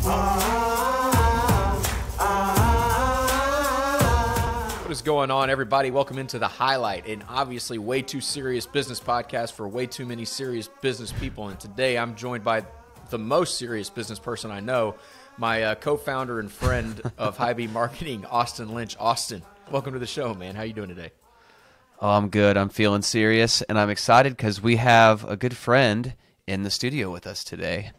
What is going on, everybody? Welcome into The Highlight, an obviously way too serious business podcast for way too many serious business people. And today I'm joined by the most serious business person I know, my co-founder and friend of Hy-Vee Marketing, Austin Lynch. Austin, welcome to the show, man. How you doing today? Oh, I'm good. I'm feeling serious, and I'm excited because we have a good friend in the studio with us today.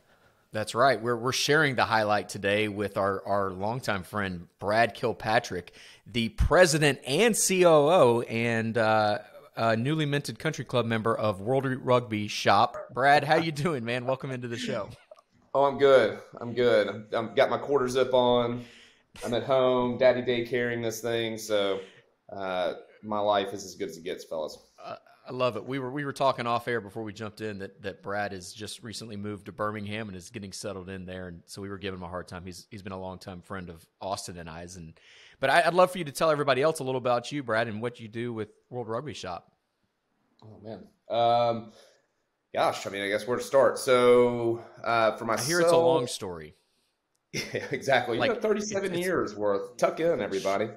That's right. We're sharing The Highlight today with our longtime friend, Brad Kilpatrick, the president and COO and newly minted country club member of World Rugby Shop. Brad, how you doing, man? Welcome into the show. Oh, I'm good. I've got my quarter zip on. I'm at home, daddy daycaring this thing. So my life is as good as it gets, fellas. I love it. We were talking off air before we jumped in that Brad has just recently moved to Birmingham and is getting settled in there, and so we were giving him a hard time. He's been a longtime friend of Austin and I's, but I'd love for you to tell everybody else a little about you, Brad, and what you do with World Rugby Shop. Oh man, gosh, I mean, I guess where to start. So for myself, I hear it's a long story. Yeah, exactly. Like, 37 years worth. Tuck in, everybody.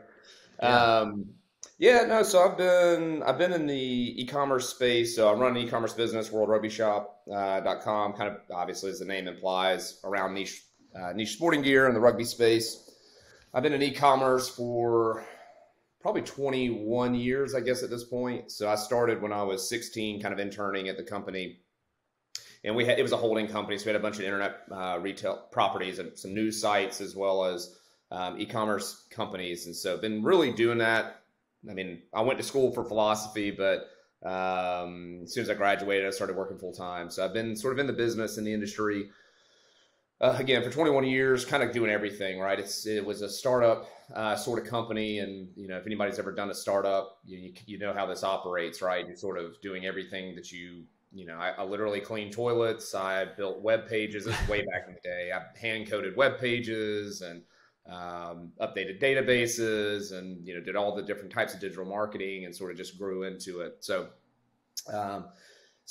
Yeah. So I've been in the e-commerce space. So I run an e-commerce business, worldrugbyshop.com, kind of obviously as the name implies, around niche sporting gear in the rugby space. I've been in e-commerce for probably 21 years, I guess, at this point. So I started when I was 16, kind of interning at the company. And it was a holding company, so we had a bunch of internet retail properties and some news sites as well as e-commerce companies. And so I've been really doing that. I mean, I went to school for philosophy, but as soon as I graduated, I started working full time. So I've been sort of in the business, in the industry, again, for 21 years, kind of doing everything, right? It was a startup sort of company. And, if anybody's ever done a startup, you know how this operates, right? You're sort of doing everything that I literally cleaned toilets. I built web pages. This is way back in the day. I hand coded web pages and updated databases and, did all the different types of digital marketing and sort of just grew into it. So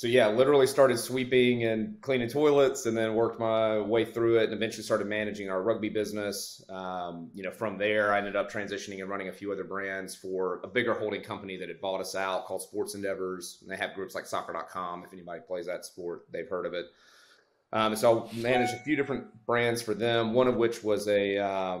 yeah, literally started sweeping and cleaning toilets and then worked my way through it and eventually started managing our rugby business. From there, I ended up transitioning and running a few other brands for a bigger holding company that had bought us out called Sports Endeavors. And they have groups like soccer.com. If anybody plays that sport, they've heard of it. So I managed a few different brands for them. One of which was a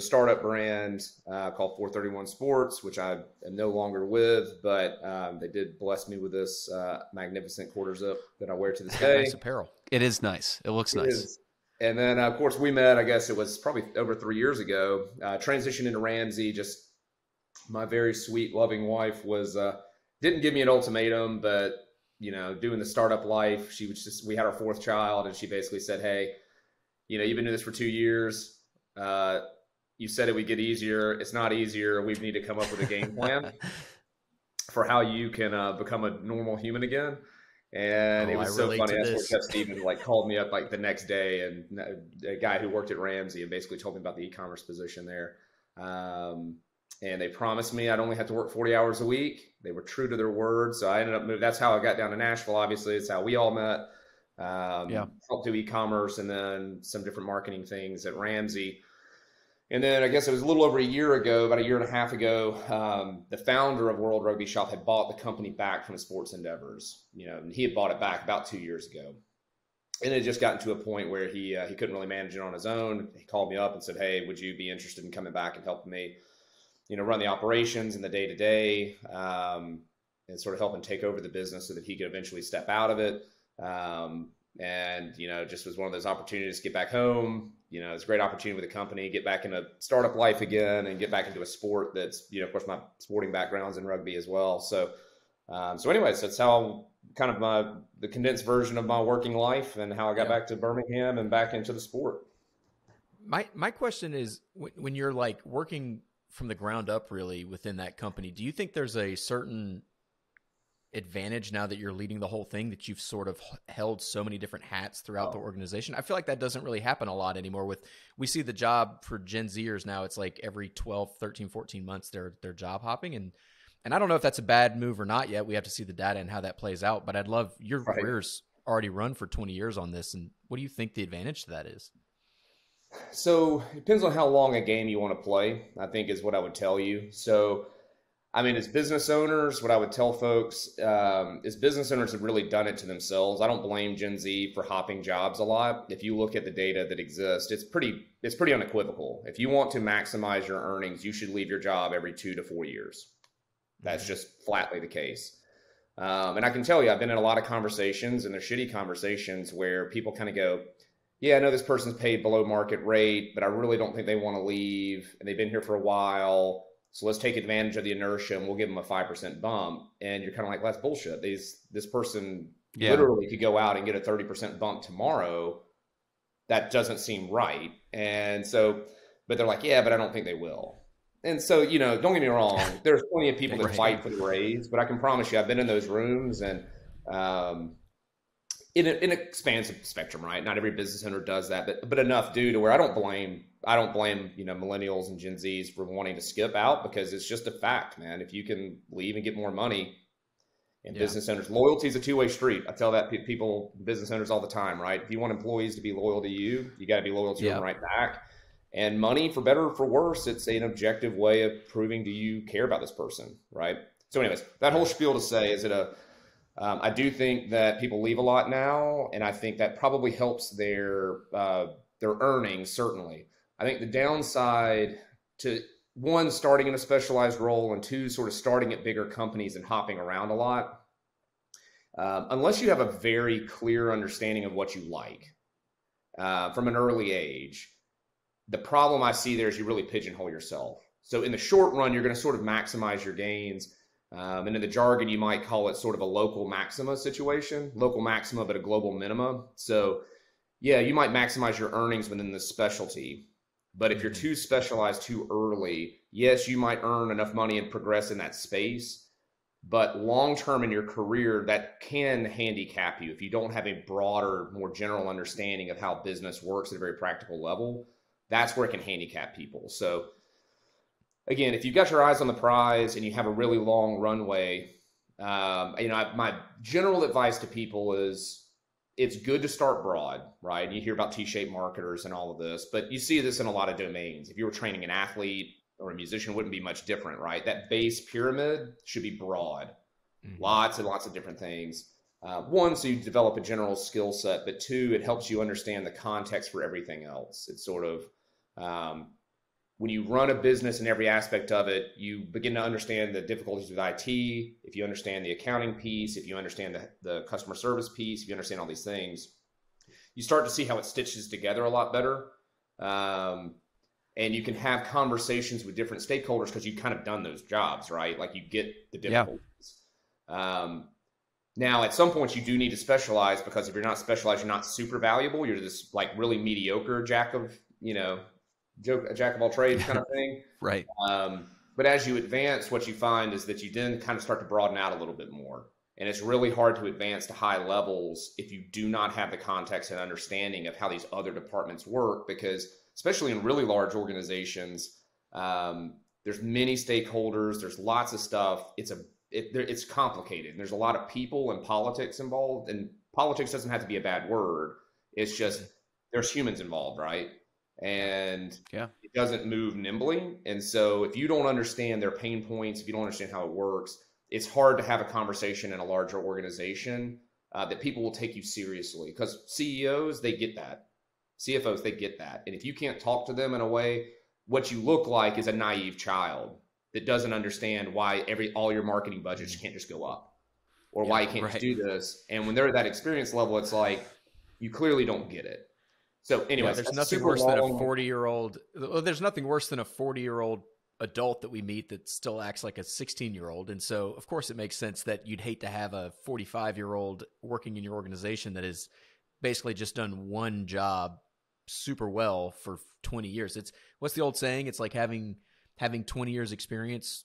startup brand called 431 Sports, which I am no longer with, but they did bless me with this magnificent quarter zip that I wear to this day. Nice apparel. It is nice. It looks nice. And then, of course, we met, I guess it was probably over 3 years ago, transitioned into Ramsey. Just my very sweet, loving wife didn't give me an ultimatum, but doing the startup life, we had our fourth child, and she basically said, hey, you've been doing this for 2 years. You said it would get easier. It's not easier. We need to come up with a game plan for how you can become a normal human again. And it was so funny. That's where Jeff Stevens called me up the next day, and a guy who worked at Ramsey and basically told me about the e-commerce position there. And they promised me I'd only have to work 40 hours a week. They were true to their word. So I ended up moving. That's how I got down to Nashville. Obviously, it's how we all met. Helped do e-commerce and then some different marketing things at Ramsey. And then I guess it was a little over a year ago, about a year and a half ago, the founder of World Rugby Shop had bought the company back from Sports Endeavors. And he had bought it back about 2 years ago. And it had just gotten to a point where he couldn't really manage it on his own. He called me up and said, hey, would you be interested in coming back and helping me, run the operations and the day-to-day, and sort of help him take over the business so that he could eventually step out of it. And just was one of those opportunities to get back home. It's a great opportunity with the company, get back into startup life again and get back into a sport that's, of course, my sporting background's in rugby as well. So anyways, that's how kind of the condensed version of my working life and how I got back to Birmingham and back into the sport. My question is, when you're working from the ground up really within that company, do you think there's a certain advantage now that you're leading the whole thing, that you've sort of held so many different hats throughout the organization? I feel like that doesn't really happen a lot anymore. We see the job for Gen Zers now, it's every 12, 13, 14 months they're job hopping. And I don't know if that's a bad move or not yet. We have to see the data and how that plays out, but I'd love your career's already run for 20 years on this. And what do you think the advantage to that is? So it depends on how long a game you want to play, I think is what I would tell you. So, I mean, as business owners, what I would tell folks is business owners have really done it to themselves. I don't blame Gen Z for hopping jobs a lot. If you look at the data that exists, it's pretty unequivocal. If you want to maximize your earnings, you should leave your job every 2 to 4 years. That's just flatly the case. And I can tell you, I've been in a lot of conversations, and they're shitty conversations where people kind of go, yeah, I know this person's paid below market rate, but I really don't think they want to leave. And they've been here for a while. So let's take advantage of the inertia and we'll give them a 5% bump. And you're kind of like, well, that's bullshit. This person literally could go out and get a 30% bump tomorrow. That doesn't seem right. And so, but they're like, yeah, but I don't think they will. And so, don't get me wrong. There's plenty of people that fight for the raise, but I can promise you, I've been in those rooms, and it expands the spectrum, right? Not every business owner does that, but enough do to where I don't blame millennials and Gen Zs for wanting to skip out, because it's just a fact, man. If you can leave and get more money, and business owners, loyalty is a two-way street. I tell that business owners all the time, right? If you want employees to be loyal to you, you got to be loyal to them right back. And money, for better or for worse, it's an objective way of proving do you care about this person, right? So anyways, that whole spiel to say is that I do think that people leave a lot now, and I think that probably helps their earnings, certainly. I think the downside to, one, starting in a specialized role, and two, sort of starting at bigger companies and hopping around a lot, unless you have a very clear understanding of what you like from an early age, the problem I see there is you really pigeonhole yourself. So in the short run, you're going to sort of maximize your gains. And in the jargon, you might call it sort of a local maxima situation, local maxima, but a global minima. So yeah, you might maximize your earnings within the specialty, but if you're too specialized too early, yes, you might earn enough money and progress in that space, but long-term in your career, that can handicap you if you don't have a broader, more general understanding of how business works at a very practical level. That's where it can handicap people. So again, if you've got your eyes on the prize and you have a really long runway, my general advice to people is it's good to start broad, right? You hear about T-shaped marketers and all of this, but you see this in a lot of domains. If you were training an athlete or a musician, it wouldn't be much different, right? That base pyramid should be broad, lots and lots of different things. One, so you develop a general skill set, but two, it helps you understand the context for everything else. It's sort of, when you run a business in every aspect of it, you begin to understand the difficulties with IT. If you understand the accounting piece, if you understand the customer service piece, if you understand all these things, you start to see how it stitches together a lot better. And you can have conversations with different stakeholders because you've kind of done those jobs, right? Like you get the difficulties. Now, at some points, you do need to specialize, because if you're not specialized, you're not super valuable. You're this like really mediocre jack of all trades kind of thing. Right. But as you advance, what you find is that you then kind of start to broaden out a little bit more. And it's really hard to advance to high levels if you do not have the context and understanding of how these other departments work, because especially in really large organizations, there's many stakeholders, there's lots of stuff. It's complicated. And there's a lot of people and politics involved, and politics doesn't have to be a bad word. It's just there's humans involved, right? And it doesn't move nimbly. And so if you don't understand their pain points, if you don't understand how it works, it's hard to have a conversation in a larger organization that people will take you seriously, because CEOs, they get that. CFOs, they get that. And if you can't talk to them in a way, what you look like is a naive child that doesn't understand why all your marketing budgets can't just go up, or why you can't just do this. And when they're at that experience level, it's like, you clearly don't get it. So anyways, there's nothing worse than a 40-year-old. There's nothing worse than a 40-year-old adult that we meet that still acts like a 16-year-old. And so, of course, it makes sense that you'd hate to have a 45-year-old working in your organization that has basically just done one job super well for 20 years. What's the old saying? It's like having 20 years experience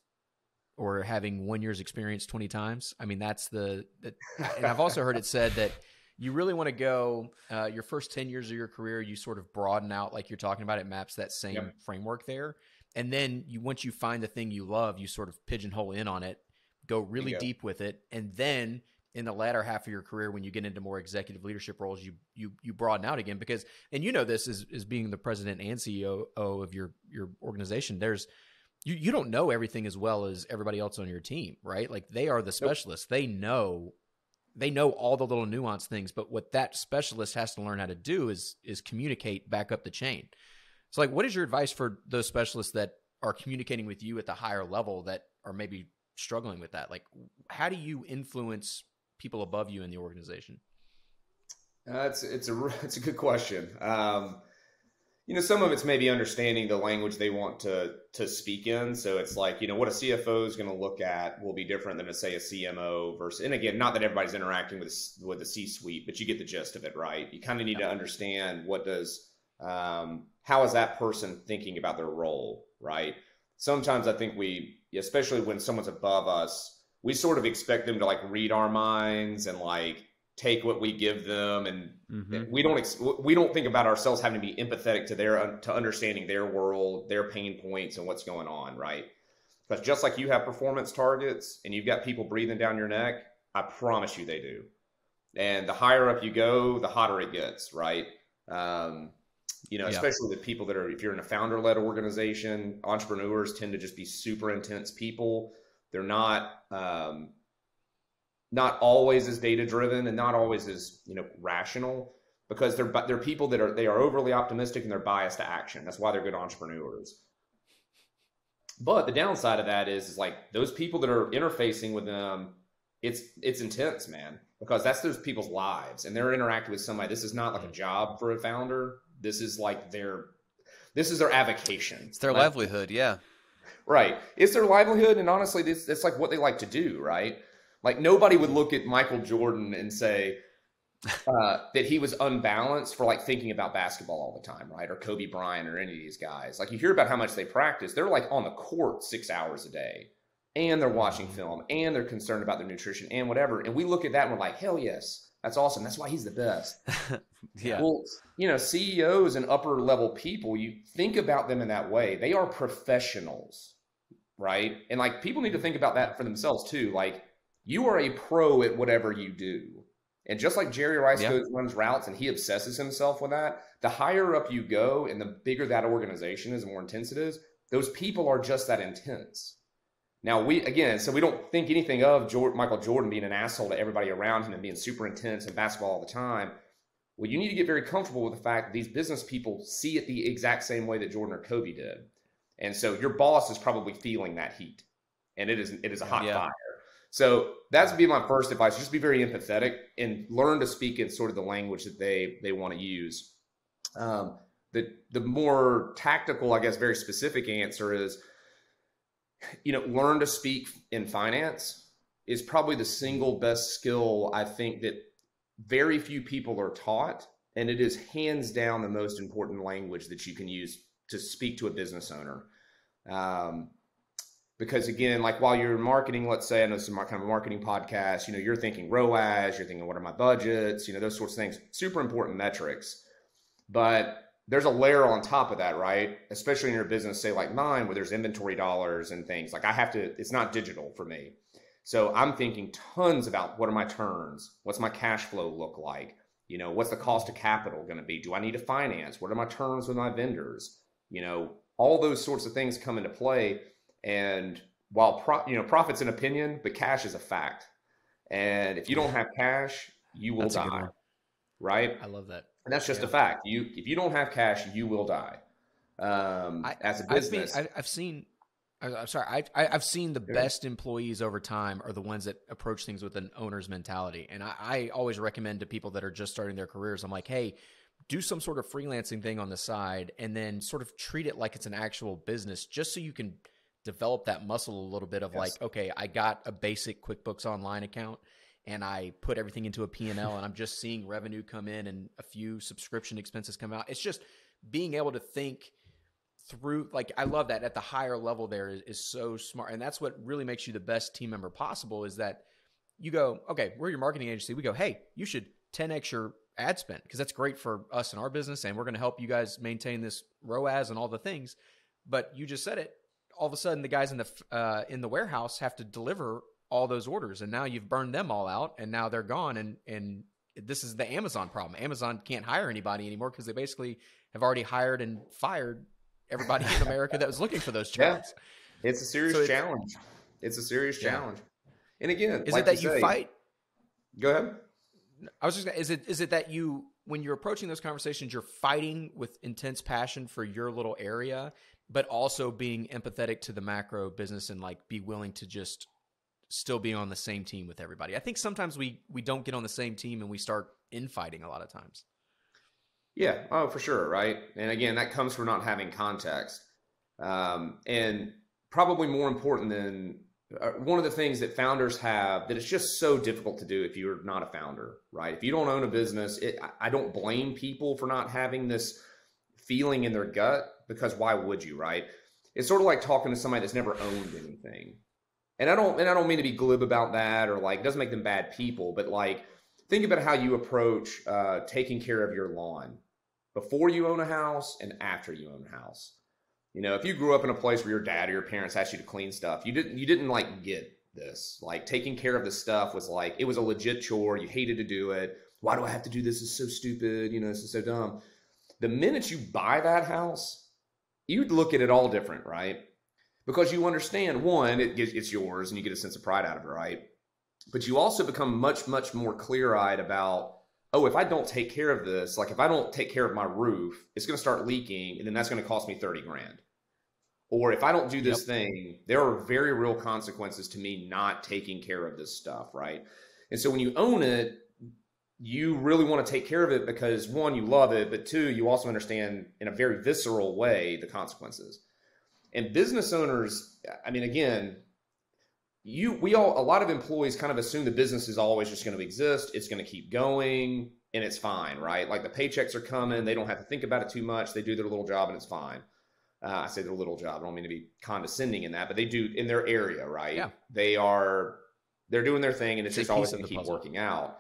or having 1 year's experience 20 times. I mean, and I've also heard it said that you really want to go your first 10 years of your career, you sort of broaden out like you're talking about. It maps that same framework there. And then once you find the thing you love, you sort of pigeonhole in on it, go really deep with it. And then in the latter half of your career, when you get into more executive leadership roles, you broaden out again because, and you know, this is being the president and CEO of your organization. There's, you don't know everything as well as everybody else on your team, right? Like they are the specialists. Nope. They know all the little nuanced things, but what that specialist has to learn how to do is communicate back up the chain. So like, what is your advice for those specialists that are communicating with you at the higher level that are maybe struggling with that? Like, how do you influence people above you in the organization? It's a good question. Some of it's maybe understanding the language they want to speak in. So it's like, what a CFO is going to look at will be different than, say, a CMO versus, and again, not that everybody's interacting with the C-suite, but you get the gist of it, right? You kind of need to understand how is that person thinking about their role, right? Sometimes I think especially when someone's above us, we sort of expect them to like read our minds and like take what we give them, and we don't think about ourselves having to be empathetic to understanding their world, their pain points, and what's going on, right? Because just like you have performance targets and you've got people breathing down your neck, I promise you they do. And the higher up you go, the hotter it gets, right? Especially with people if you're in a founder-led organization, entrepreneurs tend to just be super intense people. They're not always as data-driven and not always as, rational, because they're people that are overly optimistic and they're biased to action. That's why they're good entrepreneurs. But the downside of that is like those people that are interfacing with them, it's intense, man, because that's those people's lives and they're interacting with somebody. This is not like a job for a founder. This is like their avocation. It's their livelihood. Yeah. Right. It's their livelihood. And honestly, it's like what they like to do, right? Like nobody would look at Michael Jordan and say that he was unbalanced for like thinking about basketball all the time, right? Or Kobe Bryant or any of these guys. Like you hear about how much they practice. They're like on the court 6 hours a day and they're watching film and they're concerned about their nutrition and whatever. And we look at that and we're like, hell yes, that's awesome. That's why he's the best. Yeah. Well, CEOs and upper level people, you think about them in that way. They are professionals, right? And like people need to think about that for themselves too. Like you are a pro at whatever you do. And just like Jerry Rice runs routes and he obsesses himself with that, the higher up you go and the bigger that organization is, the more intense it is, those people are just that intense. Now, so we don't think anything of Michael Jordan being an asshole to everybody around him and being super intense in basketball all the time. Well, you need to get very comfortable with the fact that these business people see it the exact same way that Jordan or Kobe did. And so your boss is probably feeling that heat. And it is a hot fire. So that's be my first advice. Just be very empathetic and learn to speak in sort of the language that they want to use. The more tactical, I guess, very specific answer is, learn to speak in finance is probably the single best skill I think that very few people are taught. And it is hands down the most important language that you can use to speak to a business owner. Because again, like while you're in marketing, let's say, I know some kind of marketing podcast, you're thinking ROAS, you're thinking, what are my budgets? Those sorts of things, super important metrics. But there's a layer on top of that, right? Especially in your business, say like mine, where there's inventory dollars and things. Like it's not digital for me. So I'm thinking tons about what are my turns? What's my cash flow look like? What's the cost of capital going to be? Do I need to finance? What are my terms with my vendors? All those sorts of things come into play. And while profit's an opinion, but cash is a fact. And if you don't have cash, you will die. Right? I love that. And that's just a fact. If you don't have cash, you will die. As a business, I've seen the best employees over time are the ones that approach things with an owner's mentality. And I always recommend to people that are just starting their careers, I'm like, hey, do some sort of freelancing thing on the side and then sort of treat it like it's an actual business, just so you can develop that muscle a little bit of like, okay, I got a basic QuickBooks Online account and I put everything into a P&L and I'm just seeing revenue come in and a few subscription expenses come out. It's just being able to think through, like, I love that at the higher level there is so smart. And that's what really makes you the best team member possible, is that you go, okay, we're your marketing agency. We go, hey, you should 10X your ad spend because that's great for us and our business. And we're going to help you guys maintain this ROAS and all the things. But you just said it. All of a sudden, the guys in the warehouse have to deliver all those orders, and now you've burned them all out, and now they're gone. And this is the Amazon problem. Amazon can't hire anybody anymore because they basically have already hired and fired everybody in America that was looking for those jobs. Yeah. It's a serious challenge. It's a serious challenge. And again, is it that you fight? Go ahead. I was just gonna, is it that you, when you're approaching those conversations, you're fighting with intense passion for your little area, but also being empathetic to the macro business and like be willing to just still be on the same team with everybody? I think sometimes we don't get on the same team and we start infighting a lot of times. Yeah. Oh, for sure. Right. And again, that comes from not having context. And probably more important than one of the things that founders have that it's just so difficult to do if you're not a founder, right? If you don't own a business, I don't blame people for not having this feeling in their gut, because why would you, right? It's sort of like talking to somebody that's never owned anything. And I don't mean to be glib about that, or like, it doesn't make them bad people, but like, think about how you approach taking care of your lawn before you own a house and after you own a house. You know, if you grew up in a place where your dad or your parents asked you to clean stuff, you didn't like get this. Like, taking care of this stuff was like, it was a legit chore. You hated to do it. Why do I have to do this? It's so stupid. You know, this is so dumb. The minute you buy that house, you'd look at it all different, right? Because you understand, one, it's yours and you get a sense of pride out of it, right? But you also become much, much more clear-eyed about, oh, if I don't take care of this, like if I don't take care of my roof, it's going to start leaking, and then that's going to cost me 30 grand. Or if I don't do this thing, there are very real consequences to me not taking care of this stuff, right? And so when you own it, you really want to take care of it because, one, you love it, but two, you also understand in a very visceral way the consequences. And business owners, I mean, again, a lot of employees kind of assume the business is always just going to exist. It's going to keep going and it's fine, right? Like, the paychecks are coming. They don't have to think about it too much. They do their little job and it's fine. I say their little job. I don't mean to be condescending in that, but they do in their area, right? Yeah. They're doing their thing and it's just always going to keep working out.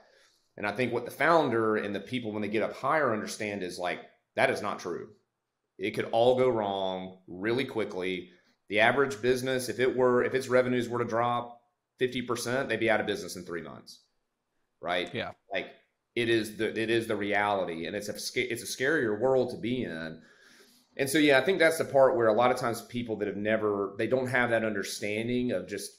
And I think what the founder and the people, when they get up higher, understand is like, that is not true. It could all go wrong really quickly. The average business, if its revenues were to drop 50%, they'd be out of business in 3 months, right? Yeah. Like, it is the reality, and it's a scarier world to be in. And so, yeah, I think that's the part where a lot of times people that they don't have that understanding of just,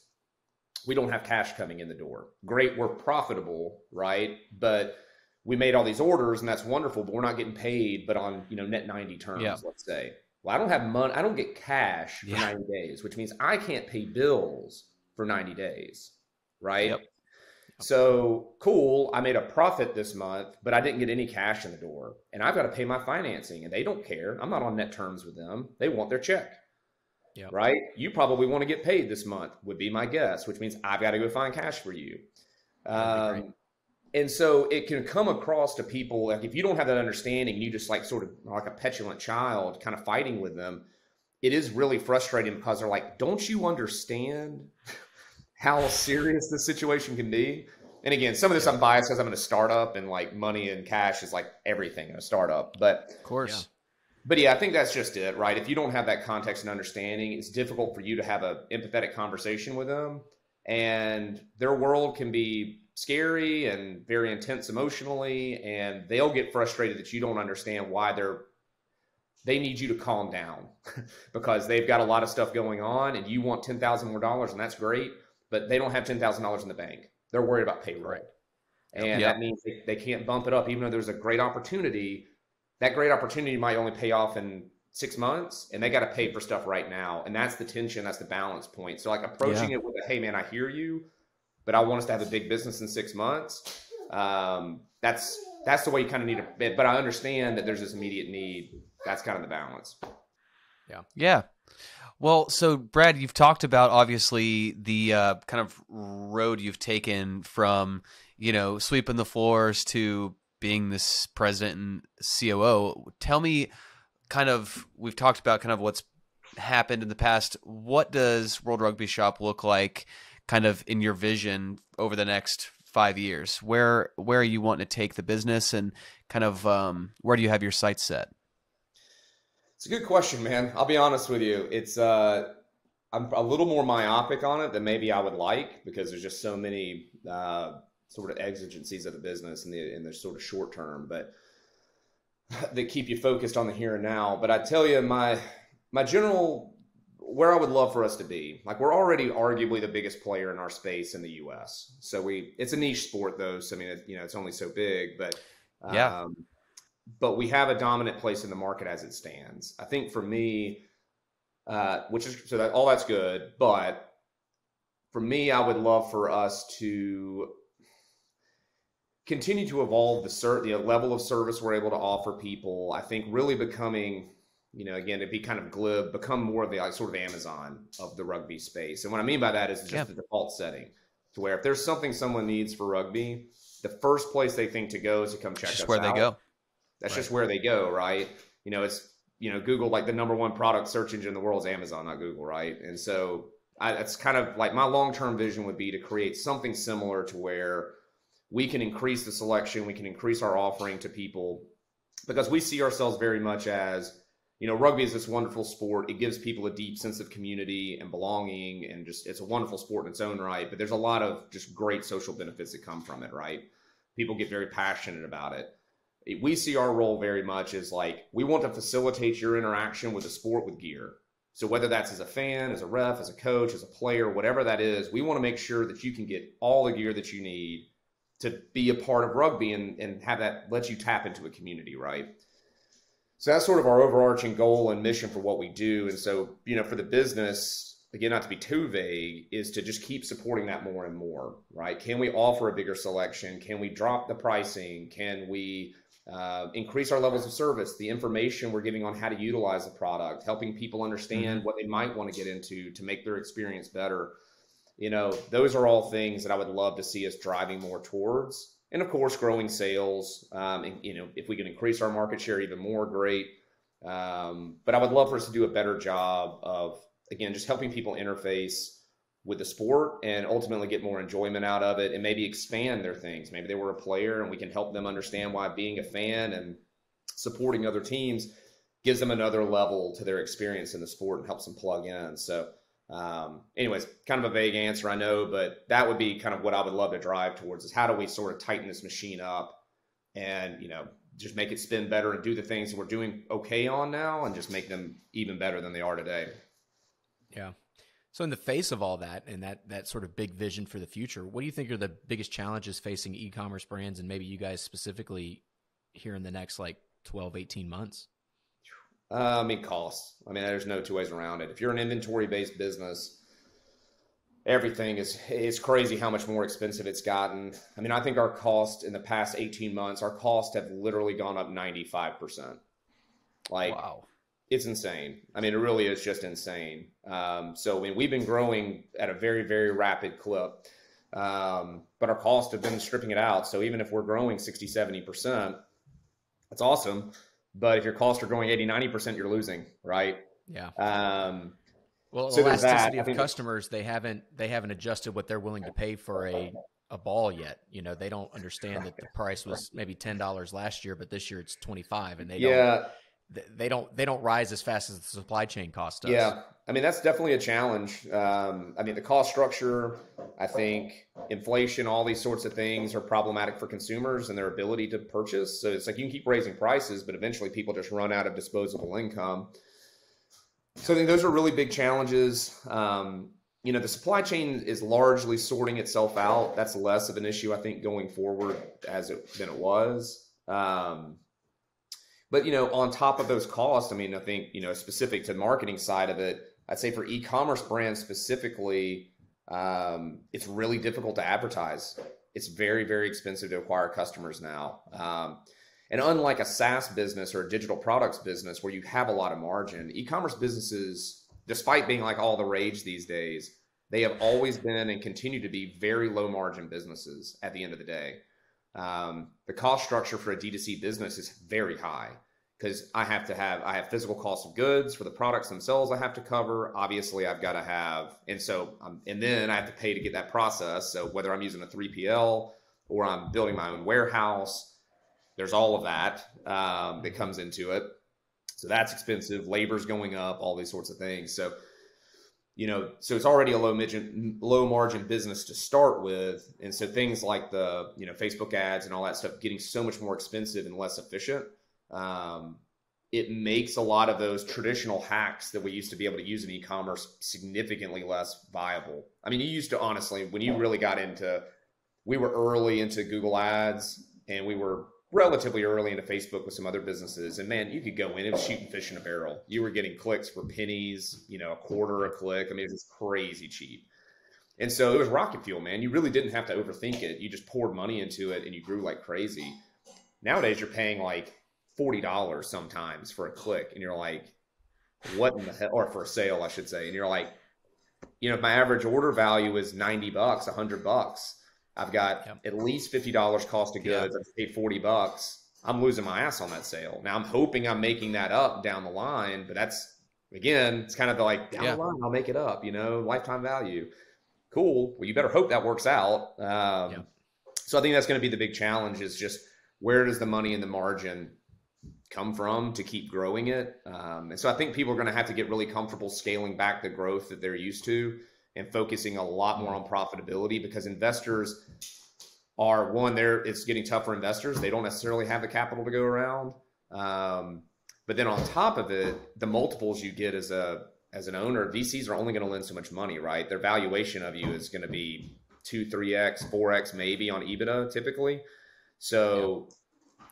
we don't have cash coming in the door. Great, we're profitable, right? But we made all these orders and that's wonderful, but we're not getting paid, but on, net 90 terms, let's say. Well, I don't have money. I don't get cash for 90 days, which means I can't pay bills for 90 days, right? Yep. So, cool, I made a profit this month, but I didn't get any cash in the door. And I've got to pay my financing, and they don't care. I'm not on net terms with them. They want their check, right? You probably want to get paid this month, would be my guess, which means I've got to go find cash for you. And so it can come across to people, like, if you don't have that understanding, you just like sort of like a petulant child kind of fighting with them, it is really frustrating because they're like, don't you understand how serious this situation can be? And again, some of this I'm biased because I'm in a startup and like money and cash is like everything in a startup. But of course. But yeah, I think that's just it, right? If you don't have that context and understanding, it's difficult for you to have an empathetic conversation with them. And their world can be scary and very intense emotionally, and they'll get frustrated that you don't understand why they need you to calm down because they've got a lot of stuff going on and you want $10,000 more, and that's great, but they don't have $10,000 in the bank. They're worried about payroll. Right. And that means they can't bump it up, even though there's a great opportunity. That great opportunity might only pay off in 6 months, and they got to pay for stuff right now. And that's the tension. That's the balance point. So like approaching it with hey man, I hear you, but I want us to have a big business in 6 months. That's the way you kind of need to, but I understand that there's this immediate need. That's kind of the balance. Yeah. Well, so Brad, you've talked about obviously the kind of road you've taken from, sweeping the floors to being this president and COO. Tell me we've talked about kind of what's happened in the past. What does World Rugby Shop look like kind of in your vision over the next 5 years? Where are you wanting to take the business, and kind of where do you have your sights set? It's a good question, man. I'll be honest with you. It's I'm a little more myopic on it than maybe I would like, because there's just so many sort of exigencies of the business and the sort of short term, but that keep you focused on the here and now. But I tell you, my general, where I would love for us to be, like, we're already arguably the biggest player in our space in the U.S. So it's a niche sport though. So I mean, it's only so big, but Yeah. but we have a dominant place in the market as it stands. I think for me, all that's good, but for me, I would love for us to continue to evolve the level of service we're able to offer people. I think really becoming, again, to be kind of glib, become more of the like, sort of Amazon of the rugby space. And what I mean by that is just the default setting, to where if there's something someone needs for rugby, the first place they think to go is to come check us out. That's where they go. That's just where they go, right? It's Google, like, the number one product search engine in the world is Amazon, not Google, right? And so that's kind of like my long-term vision would be to create something similar to where we can increase the selection, we can increase our offering to people, because we see ourselves very much as, rugby is this wonderful sport. It gives people a deep sense of community and belonging, and just, it's a wonderful sport in its own right. But there's a lot of just great social benefits that come from it, right? People get very passionate about it. We see our role very much as like, we want to facilitate your interaction with the sport with gear. So whether that's as a fan, as a ref, as a coach, as a player, whatever that is, we want to make sure that you can get all the gear that you need to be a part of rugby and have that let you tap into a community, right? So that's sort of our overarching goal and mission for what we do. And so, for the business, again, not to be too vague, is to just keep supporting that more and more, right? Can we offer a bigger selection? Can we drop the pricing? Can we increase our levels of service, the information we're giving on how to utilize the product, helping people understand what they might want to get into to make their experience better? Those are all things that I would love to see us driving more towards. And of course, growing sales. And, if we can increase our market share even more, great. But I would love for us to do a better job of, again, just helping people interface with the sport and ultimately get more enjoyment out of it, and maybe expand their things. Maybe they were a player and we can help them understand why being a fan and supporting other teams gives them another level to their experience in the sport and helps them plug in. So anyways, kind of a vague answer, I know, but that would be kind of what I would love to drive towards, is how do we sort of tighten this machine up and, just make it spin better and do the things that we're doing okay on now and just make them even better than they are today. Yeah. So in the face of all that and that sort of big vision for the future, what do you think are the biggest challenges facing e-commerce brands, and maybe you guys specifically, here in the next 12, 18 months? Costs. There's no two ways around it. If you're an inventory-based business, everything is crazy how much more expensive it's gotten. I think our cost in the past 18 months, our costs have literally gone up 95%. Wow. It's insane. It really is just insane. So we've been growing at a very, very rapid clip, but our costs have been stripping it out. So even if we're growing 60, 70%, that's awesome. But if your costs are growing 80, 90%, you're losing, right? Yeah. So elasticity of customers, they haven't adjusted what they're willing to pay for a ball yet. They don't understand that the price was maybe $10 last year, but this year it's 25, and they don't rise as fast as the supply chain cost does. Yeah. That's definitely a challenge. The cost structure, I think inflation, all these sorts of things are problematic for consumers and their ability to purchase. So it's like you can keep raising prices, but eventually people just run out of disposable income. So I think those are really big challenges. The supply chain is largely sorting itself out. That's less of an issue, I think, going forward than it was. But, on top of those costs, I think, specific to the marketing side of it, I'd say for e-commerce brands specifically, it's really difficult to advertise. It's very, very expensive to acquire customers now. And unlike a SaaS business or a digital products business where you have a lot of margin, e-commerce businesses, despite being like all the rage these days, they have always been and continue to be very low margin businesses at the end of the day. The cost structure for a D2C business is very high because I have physical costs of goods for the products themselves I have to cover. Obviously, I've got to have, and then I have to pay to get that process. So whether I'm using a 3PL or I'm building my own warehouse, there's all of that that comes into it. So that's expensive. Labor's going up, all these sorts of things. So, so it's already a low margin business to start with. And so things like the, Facebook ads and all that stuff getting so much more expensive and less efficient. It makes a lot of those traditional hacks that we used to be able to use in e-commerce significantly less viable. I mean, you used to, honestly, when you really got into, we were early into Google ads and we were relatively early into Facebook with some other businesses. And man, you could go in and shooting fish in a barrel. You were getting clicks for pennies, a quarter a click. I mean, it was crazy cheap. And so it was rocket fuel, man. You really didn't have to overthink it. You just poured money into it and you grew like crazy. Nowadays, you're paying like $40 sometimes for a click. And you're like, what in the hell? Or for a sale, I should say. And you're like, if my average order value is $90, $100, I've got at least $50 cost of goods. I've paid $40. I'm losing my ass on that sale. Now I'm hoping I'm making that up down the line, but that's, again, it's kind of like down the line, I'll make it up, lifetime value. Cool. Well, you better hope that works out. So I think that's going to be the big challenge, is just where does the money and the margin come from to keep growing it? And so I think people are going to have to get really comfortable scaling back the growth that they're used to and focusing a lot more on profitability, because investors are, it's getting tough for investors. They don't necessarily have the capital to go around. But then on top of it, the multiples you get as an owner, VCs are only going to lend so much money, right? Their valuation of you is going to be 2, 3x, 4x maybe on EBITDA typically. So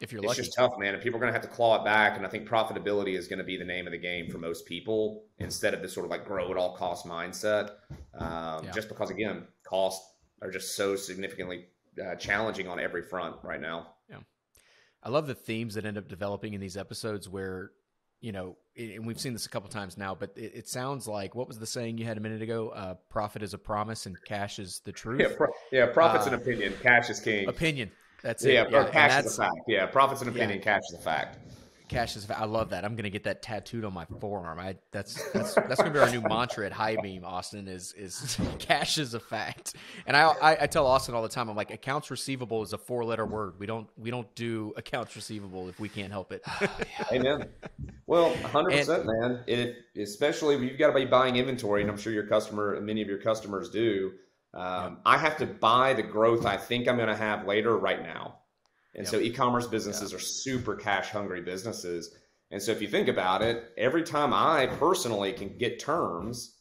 if you're it's lucky, just tough, man. And people are going to have to claw it back. And I think profitability is going to be the name of the game for most people, instead of this sort of like grow at all cost mindset. Just because, again, costs are just so significantly challenging on every front right now. Yeah. I love the themes that end up developing in these episodes where, and we've seen this a couple times now, but it sounds like, what was the saying you had a minute ago? Profit is a promise and cash is the truth. Profit's an opinion. Cash is king. Opinion. That's it. Yeah, cash is a fact. Yeah, profit's an opinion. Cash is a fact. Cash is a fact. I love that. I'm going to get that tattooed on my forearm. That's going to be our new mantra at High Beam, Austin, is cash is a fact. And I tell Austin all the time, I'm like, accounts receivable is a 4-letter word. We don't do accounts receivable if we can't help it. Amen. Well, 100%, man. Especially when you've got to be buying inventory, and I'm sure many of your customers do. I have to buy the growth I think I'm going to have later right now. And so e-commerce businesses are super cash hungry businesses. And so if you think about it, every time I personally can get terms,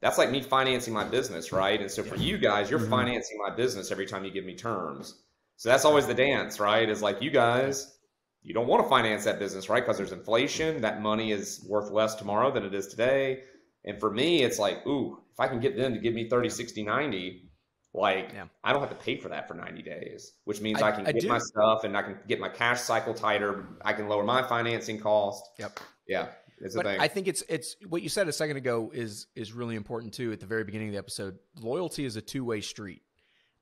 that's like me financing my business, right? And so for you guys, you're financing my business every time you give me terms. So that's always the dance, right? Is like, you guys, you don't want to finance that business, right? Because there's inflation. That money is worth less tomorrow than it is today. And for me, it's like, ooh, if I can get them to give me 30, 60, 90, I don't have to pay for that for 90 days, which means I can get my stuff and I can get my cash cycle tighter. I can lower my financing cost. Yep. Yeah. It's a thing. I think it's what you said a second ago is really important too. At the very beginning of the episode, loyalty is a two-way street.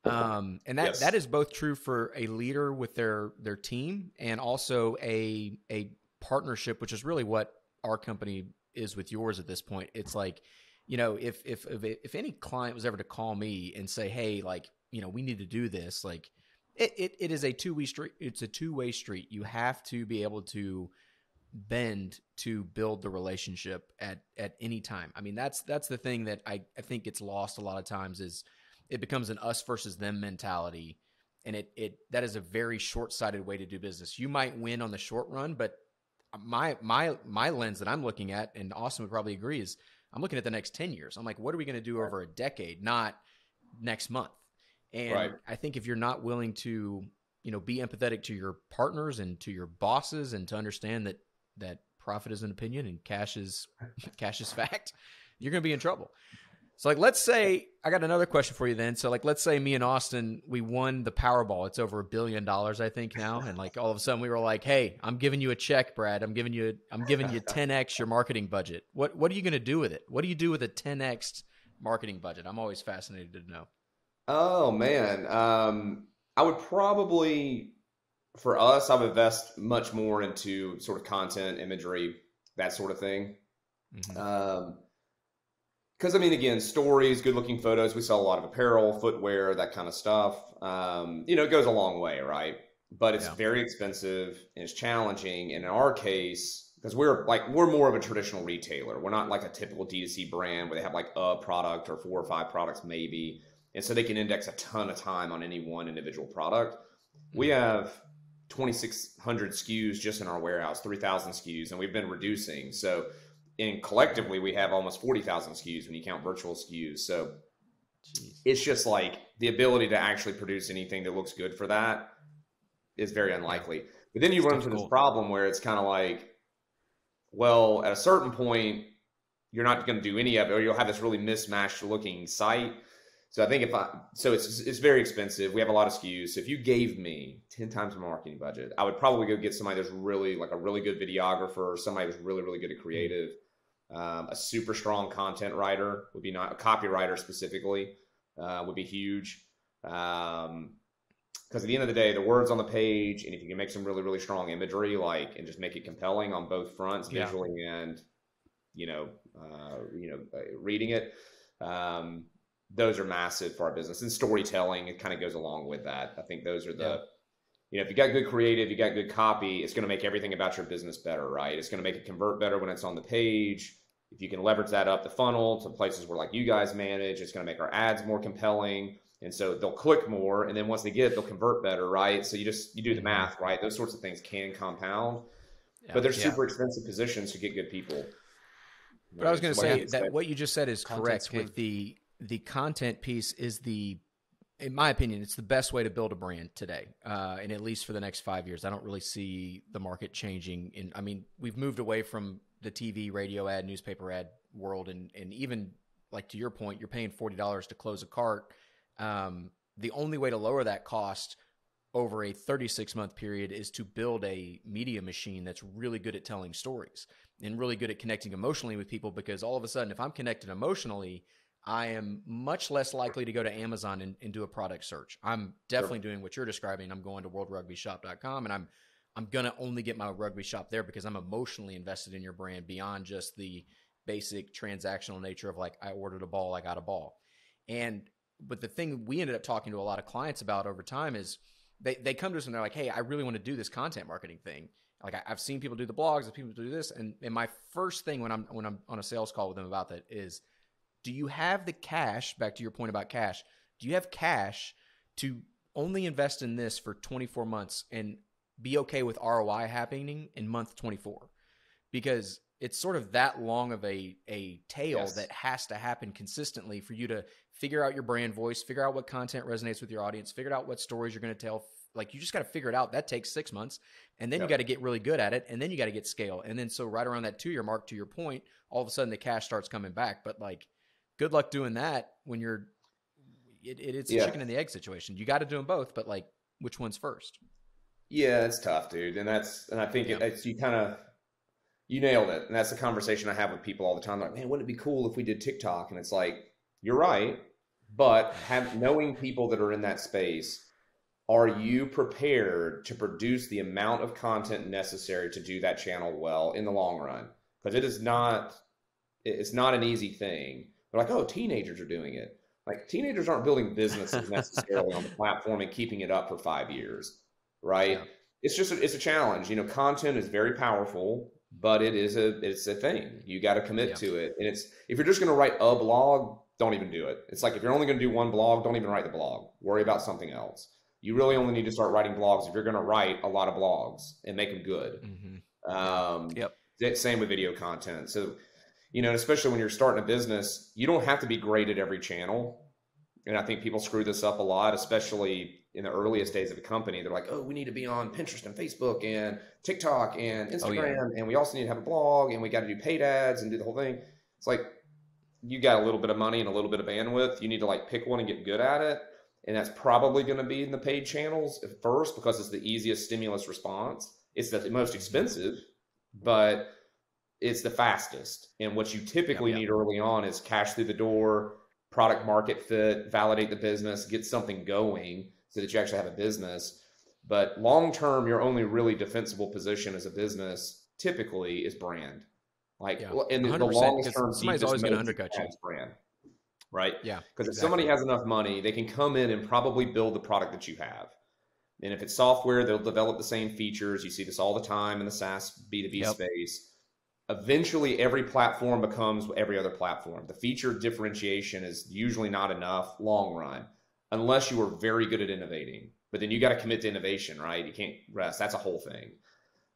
And that is both true for a leader with their team and also a partnership, which is really what our company is with yours at this point. It's like, if any client was ever to call me and say, hey, we need to do this, it is a two-way street. It's a two-way street. You have to be able to bend to build the relationship at any time. I mean, that's the thing that I think gets lost a lot of times, is it becomes an us versus them mentality. And that is a very short-sighted way to do business. You might win on the short run, but my lens that I'm looking at, and Austin would probably agree, is I'm looking at the next 10 years. I'm like, what are we going to do over a decade, not next month? And I think if you're not willing to, be empathetic to your partners and to your bosses, and to understand that profit is an opinion and cash is fact, you're going to be in trouble. So let's say, I got another question for you then. So let's say me and Austin, we won the Powerball. It's over $1 billion, I think now. And all of a sudden we were like, hey, I'm giving you a check, Brad. I'm giving you 10X your marketing budget. What are you going to do with it? What do you do with a 10X marketing budget? I'm always fascinated to know. Oh man. I would probably, for us, I would invest much more into sort of content, imagery, that sort of thing. Mm-hmm. Because, again, stories, good-looking photos. We sell a lot of apparel, footwear, that kind of stuff. It goes a long way, right? But it's very expensive and it's challenging. And in our case, because we're more of a traditional retailer. We're not like a typical D2C brand where they have like a product or 4 or 5 products maybe. And so they can index a ton of time on any one individual product. We have 2,600 SKUs just in our warehouse, 3,000 SKUs, and we've been reducing. So collectively, we have almost 40,000 SKUs when you count virtual SKUs. So it's just like the ability to actually produce anything that looks good for that is very unlikely. But then you run into this problem where it's kind of like, well, at a certain point, you're not going to do any of it, or you'll have this really mismatched looking site. So I think it's very expensive. We have a lot of SKUs. So if you gave me 10 times my marketing budget, I would probably go get somebody that's really like a really good videographer, or somebody who's really, really good at creative. A super strong content writer would be not a copywriter specifically would be huge. Because at the end of the day, the words on the page, and if you can make some really, really strong imagery, and just make it compelling on both fronts, visually and, reading it, those are massive for our business. And storytelling, it kind of goes along with that. I think those are if you got good creative, you got good copy, it's going to make everything about your business better, right? It's going to make it convert better when it's on the page. If you can leverage that up the funnel to places where like you guys manage, it's going to make our ads more compelling. And so they'll click more. And then once they get it, they'll convert better, right? So you do the math, right? Those sorts of things can compound, but they're super expensive positions to get good people. But I was going to say that what you just said is correct. With the content piece is in my opinion, it's the best way to build a brand today. And at least for the next 5 years, I don't really see the market changing. We've moved away from the TV, radio ad, newspaper ad world. And even like to your point, you're paying $40 to close a cart. The only way to lower that cost over a 36-month period is to build a media machine that's really good at telling stories and really good at connecting emotionally with people, because all of a sudden, if I'm connected emotionally, I am much less likely to go to Amazon and do a product search. I'm definitely doing what you're describing. I'm going to worldrugbyshop.com, and I'm going to only get my rugby shop there because I'm emotionally invested in your brand beyond just the basic transactional nature of like, I ordered a ball, I got a ball. But the thing we ended up talking to a lot of clients about over time is they come to us and they're like, hey, I really want to do this content marketing thing. Like I've seen people do the blogs, I've seen people do this. And my first thing when I'm on a sales call with them about that is, do you have the cash, back to your point about cash, do you have cash to only invest in this for 24 months and be okay with ROI happening in month 24? Because it's sort of that long of a tail that has to happen consistently for you to figure out your brand voice, figure out what content resonates with your audience, figure out what stories you're going to tell. Like you just got to figure it out. That takes 6 months. And then you got to get really good at it. And then you got to get scale. And then so right around that 2-year mark, to your point, all of a sudden the cash starts coming back. But like, good luck doing that when it's a chicken and the egg situation. You got to do them both, but like, which one's first? Yeah, it's tough, dude. And I think you nailed it. And that's the conversation I have with people all the time. Like, man, wouldn't it be cool if we did TikTok? And it's like, you're right. But knowing people that are in that space, are you prepared to produce the amount of content necessary to do that channel well in the long run? Because it's not an easy thing. They're like, oh, teenagers are doing it. Like teenagers aren't building businesses necessarily on the platform and keeping it up for 5 years, right? Yeah. It's a challenge. Content is very powerful, but it's a thing. You got to commit to it. And if you're just going to write a blog, don't even do it. It's like, if you're only going to do one blog, don't even write the blog. Worry about something else. You really only need to start writing blogs if you're going to write a lot of blogs and make them good. Mm-hmm. Same with video content. So, especially when you're starting a business, you don't have to be great at every channel. And I think people screw this up a lot, especially in the earliest days of a company. They're like, oh, we need to be on Pinterest and Facebook and TikTok and Instagram. And we also need to have a blog, and we got to do paid ads and do the whole thing. It's like, you got a little bit of money and a little bit of bandwidth. You need to pick one and get good at it. And that's probably going to be in the paid channels at first, because it's the easiest stimulus response. It's the most expensive, but it's the fastest. And what you typically need early on is cash through the door, product market fit, validate the business, get something going so that you actually have a business. But long-term, your only really defensible position as a business typically is brand. And the longest term, somebody's always going to undercut you. Brand, right? Yeah. Because if somebody has enough money, they can come in and probably build the product that you have. And if it's software, they'll develop the same features. You see this all the time in the SaaS B2B space. eventually every platform becomes every other platform. The feature differentiation is usually not enough long run unless you are very good at innovating. But then you got to commit to innovation, right? You can't rest. That's a whole thing.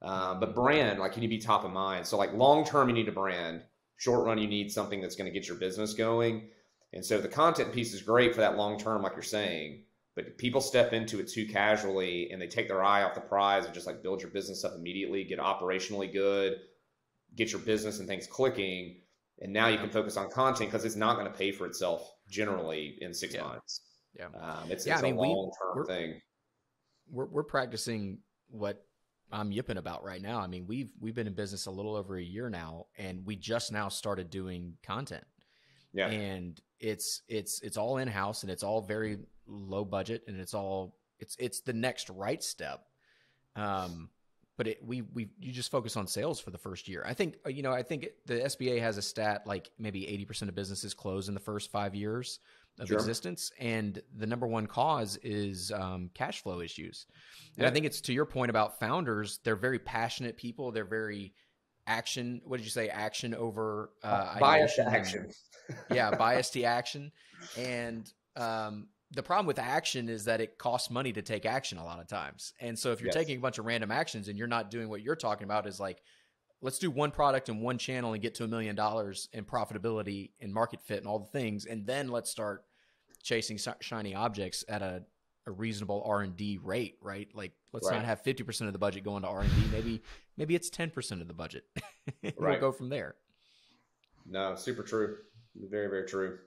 But brand, like, can you be top of mind? So like long term, you need a brand. Short run, you need something that's going to get your business going. And so the content piece is great for that long term, like you're saying. But people step into it too casually and they take their eye off the prize and just like build your business up immediately, get operationally good, get your business and things clicking. And now you can focus on content because it's not going to pay for itself generally in 6 months. Yeah. It's a long-term thing. We're practicing what I'm yipping about right now. I mean, we've been in business a little over a year now, and we just now started doing content. Yeah. And it's all in-house, and it's all very low budget, and it's the next right step. But you just focus on sales for the first year. I think the SBA has a stat like maybe 80% of businesses close in the first 5 years of existence, and the number one cause is cash flow issues. And I think it's to your point about founders. They're very passionate people. They're very action. What did you say? Action over bias to action. Bias to action. And the problem with action is that it costs money to take action a lot of times. And so if you're taking a bunch of random actions and you're not doing what you're talking about, is like, let's do one product and one channel and get to $1 million in profitability and market fit and all the things. And then let's start chasing shiny objects at a reasonable R&D rate, right? Like, let's not have 50% of the budget going to R&D. Maybe it's 10% of the budget. We'll go from there. No, super true. Very, very true.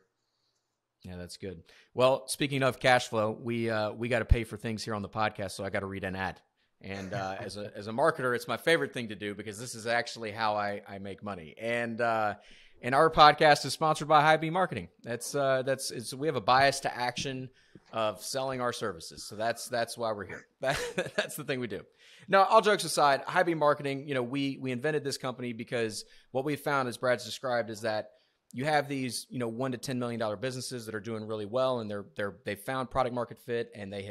Yeah, that's good. Well, speaking of cash flow, we got to pay for things here on the podcast, so I got to read an ad. And as a marketer, it's my favorite thing to do because this is actually how I make money. And our podcast is sponsored by High B Marketing. We have a bias to action of selling our services. So that's why we're here. That's the thing we do. Now, all jokes aside, High B Marketing, we invented this company because what we found, as Brad's described, is that you have these, $1 to $10 million businesses that are doing really well, and they've found product market fit, and they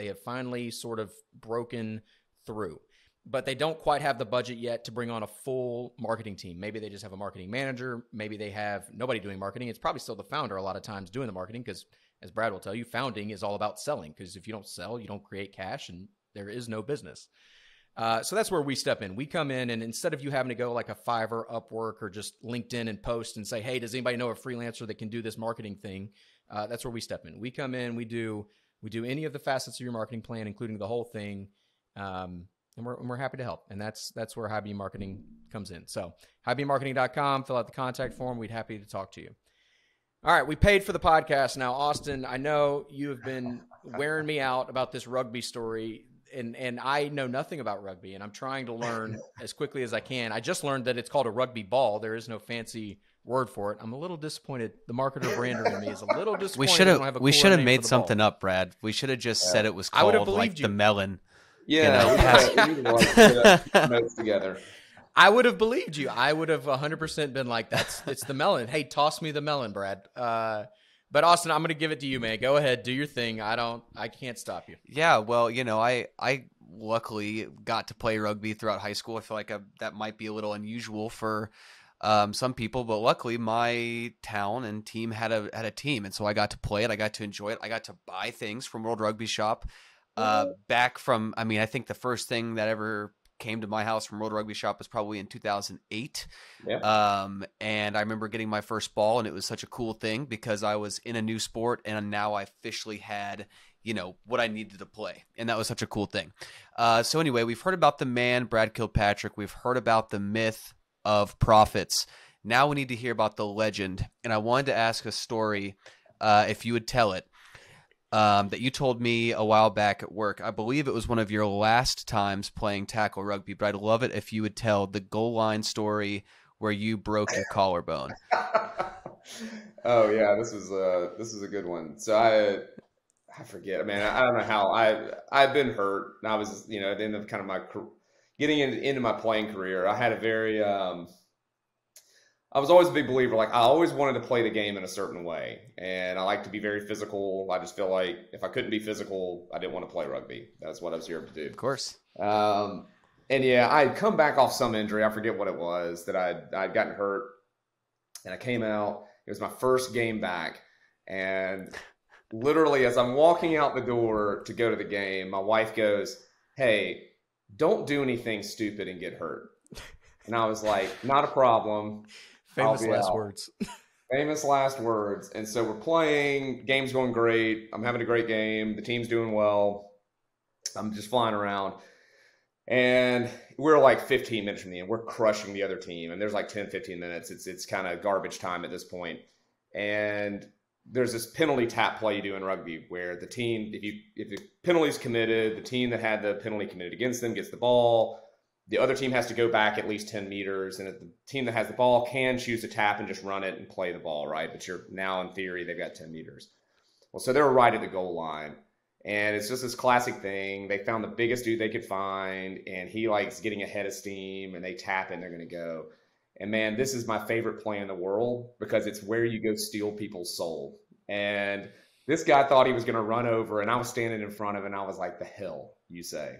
have finally sort of broken through, but they don't quite have the budget yet to bring on a full marketing team. Maybe they just have a marketing manager. Maybe they have nobody doing marketing. It's probably still the founder a lot of times doing the marketing because, as Brad will tell you, founding is all about selling, because if you don't sell, you don't create cash and there is no business. So that's where we step in. We come in, and instead of you having to go like a Fiverr, Upwork, or just LinkedIn and post and say, hey, does anybody know a freelancer that can do this marketing thing? That's where we step in. We come in, we do any of the facets of your marketing plan, including the whole thing. And we're happy to help. And that's where High B Marketing comes in. So highbmarketing.com, fill out the contact form. We'd happy to talk to you. All right. We paid for the podcast. Now, Austin, I know you have been wearing me out about this rugby story, and I know nothing about rugby, and I'm trying to learn as quickly as I can. I just learned that it's called a rugby ball. There is no fancy word for it. I'm a little disappointed. The marketer brander in me is a little disappointed. We should have made something up, Brad. We should have just said it was called like the melon. Yeah, we need to put notes together. I would have believed you. I would have 100% been like, it's the melon. Hey, toss me the melon, Brad. But Austin, I'm going to give it to you, man. Go ahead, do your thing. I can't stop you. Yeah, well, I luckily got to play rugby throughout high school. I feel like that might be a little unusual for some people, but luckily my town and team had a team, and so I got to play it. I got to enjoy it. I got to buy things from World Rugby Shop. Back from, I think the first thing that ever came to my house from World Rugby Shop was probably in 2008. Yeah. And I remember getting my first ball, and it was such a cool thing because I was in a new sport, and now I officially had, what I needed to play. And that was such a cool thing. So anyway, we've heard about the man, Brad Kilpatrick. We've heard about the myth of profits. Now we need to hear about the legend. And I wanted to ask a story, if you would tell it. That you told me a while back at work. I believe it was one of your last times playing tackle rugby, but I'd love it if you would tell the goal line story where you broke your collarbone. Oh yeah, this is a good one. So I forget, man. I don't know how I've been hurt. And I was, at the end of kind of my getting into my playing career. I had a very I was always a big believer. Like, I always wanted to play the game in a certain way, and I like to be very physical. I just feel like if I couldn't be physical, I didn't want to play rugby. That's what I was here to do. Of course. And yeah, I'd come back off some injury. I forget what it was that I'd gotten hurt. And I came out. It was my first game back. And literally, as I'm walking out the door to go to the game, my wife goes, "Hey, don't do anything stupid and get hurt." And I was like, "Not a problem." Famous last words. Famous last words. And so we're playing. Game's going great. I'm having a great game. The team's doing well. I'm just flying around. And we're like 15 minutes from the end. We're crushing the other team. And there's like 10, 15 minutes. It's kind of garbage time at this point. And there's this penalty tap play you do in rugby where the team, if the penalty's committed, the team that had the penalty committed against them gets the ball. The other team has to go back at least 10 meters. And if the team that has the ball can choose to tap and just run it and play the ball, right? But you're now, in theory, they've got 10 meters. Well, so they were right at the goal line. And it's just this classic thing. They found the biggest dude they could find, and he likes getting ahead of steam, and they tap it, and they're going to go. And, man, this is my favorite play in the world because it's where you go steal people's soul. And this guy thought he was going to run over, and I was standing in front of him, and I was like, "The hell, you say?"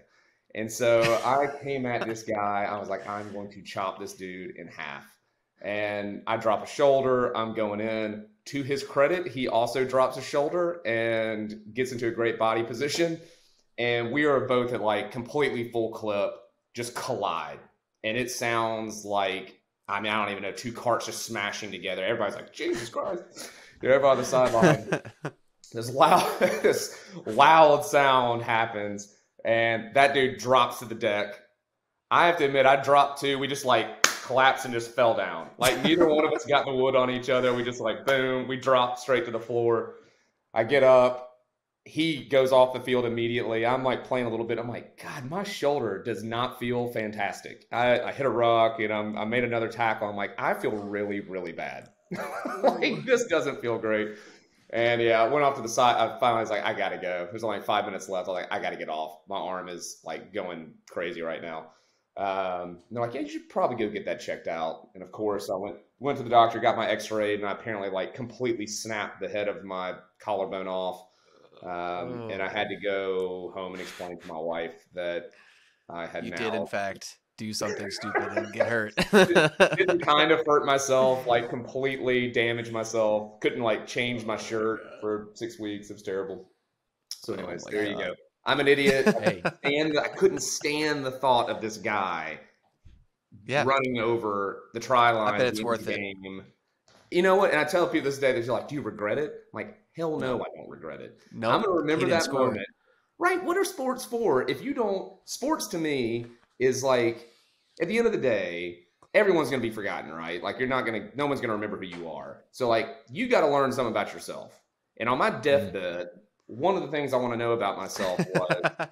And so I came at this guy. I was like, "I'm going to chop this dude in half." And I drop a shoulder. I'm going in. To his credit, he also drops a shoulder and gets into a great body position. And we are both at like completely full clip, just collide. And it sounds like, I don't even know, two carts just smashing together. Everybody's like, "Jesus Christ." Everybody on the sideline. This loud sound happens. And that dude drops to the deck. I have to admit, I dropped too. We just like collapsed and just fell down. Like neither one of us got the wood on each other. We just like, boom, we dropped straight to the floor. I get up. He goes off the field immediately. I'm like playing a little bit. I'm like, God, my shoulder does not feel fantastic. I hit a rock and I made another tackle. I'm like, I feel really, really bad. Like this doesn't feel great. And yeah, I went off to the side. I finally was like, I gotta go. There's only 5 minutes left. I'm like, I gotta get off. My arm is like going crazy right now. And they're like, "Yeah, you should probably go get that checked out." And of course, I went to the doctor, got my X-ray, and I apparently like completely snapped the head of my collarbone off. And I had to go home and explain to my wife that I had You now did, in fact, do something stupid and get hurt. didn't kind of hurt myself, like completely damage myself. Couldn't like change my shirt for 6 weeks. It was terrible. So anyways, there you go. I'm an idiot. Hey. I couldn't stand the thought of this guy running over the try line. I bet it's worth it. You know what? And I tell people this day, they're like, "Do you regret it?" I'm like, hell no, I don't regret it. No, I'm going to remember that moment. Right? What are sports for? If you don't, sports to me is like, at the end of the day, everyone's going to be forgotten, right? Like no one's going to remember who you are. So like, you got to learn something about yourself. And on my deathbed, one of the things I want to know about myself was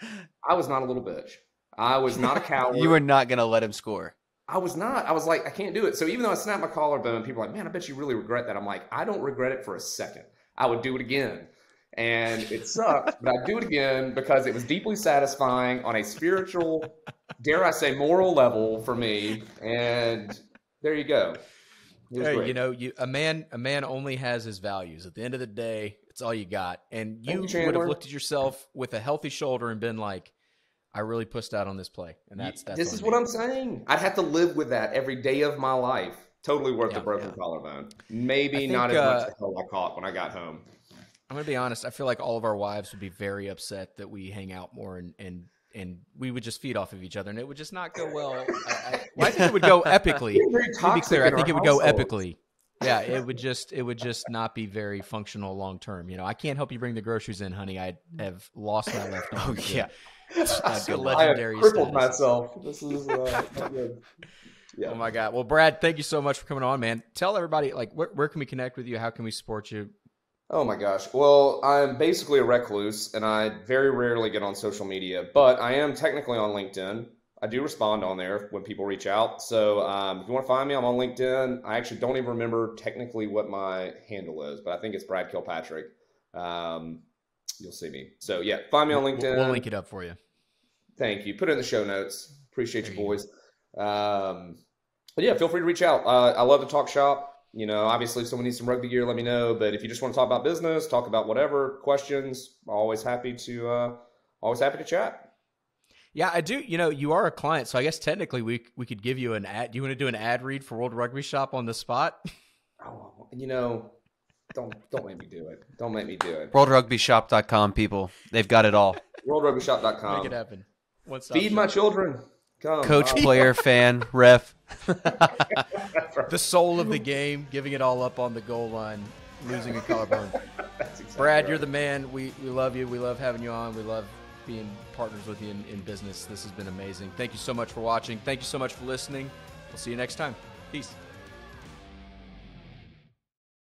I was not a little bitch. I was not a coward. You were not going to let him score. I was not. I was like, I can't do it. So even though I snapped my collarbone, people are like, "Man, I bet you really regret that." I'm like, I don't regret it for a second. I would do it again. And it sucked, but I'd do it again because it was deeply satisfying on a spiritual, dare I say, moral level for me. And there you go. Hey, great. You know, a man only has his values. At the end of the day, it's all you got. And you would have looked at yourself with a healthy shoulder and been like, "I really pushed out on this play." And that's this is what I'm saying. I'd have to live with that every day of my life. Totally worth the broken collarbone. Maybe not as much as I caught when I got home. I'm going to be honest. I feel like all of our wives would be very upset that we hang out more and we would just feed off of each other, and it would just not go well. I think it would go epically. To be clear, I think it would go epically. Yeah, it would just not be very functional long term. You know, I can't help you bring the groceries in, honey. I have lost my left arm. Oh yeah, legendary. I have crippled myself. This is not good. Yeah. Oh my God. Well, Brad, thank you so much for coming on, man. Tell everybody, like, where can we connect with you? How can we support you? Oh my gosh. Well, I'm basically a recluse and I very rarely get on social media, but I am technically on LinkedIn. I do respond on there when people reach out. So if you want to find me, I'm on LinkedIn. I actually don't even remember technically what my handle is, but I think it's Brad Kilpatrick. You'll see me. So yeah, find me on LinkedIn. We'll link it up for you. Thank you. Put it in the show notes. Appreciate you, boys. But yeah, feel free to reach out. I love to talk shop. You know, obviously if someone needs some rugby gear, let me know. But if you just want to talk about business, talk about whatever questions, always happy to chat. Yeah, I do. You are a client, so I guess technically we could give you an ad. Do you want to do an ad read for World Rugby Shop on the spot? Oh, don't make me do it. Don't make me do it. WorldRugbyShop.com, people. They've got it all. WorldRugbyShop.com. Make it happen. Feed my children. Come. Coach, player, fan, ref. The soul of the game, giving it all up on the goal line, losing a collarbone. That's exactly Brad, right. you're the man. We love you. We love having you on. We love being partners with you in business. This has been amazing. Thank you so much for watching. Thank you so much for listening. We'll see you next time. Peace.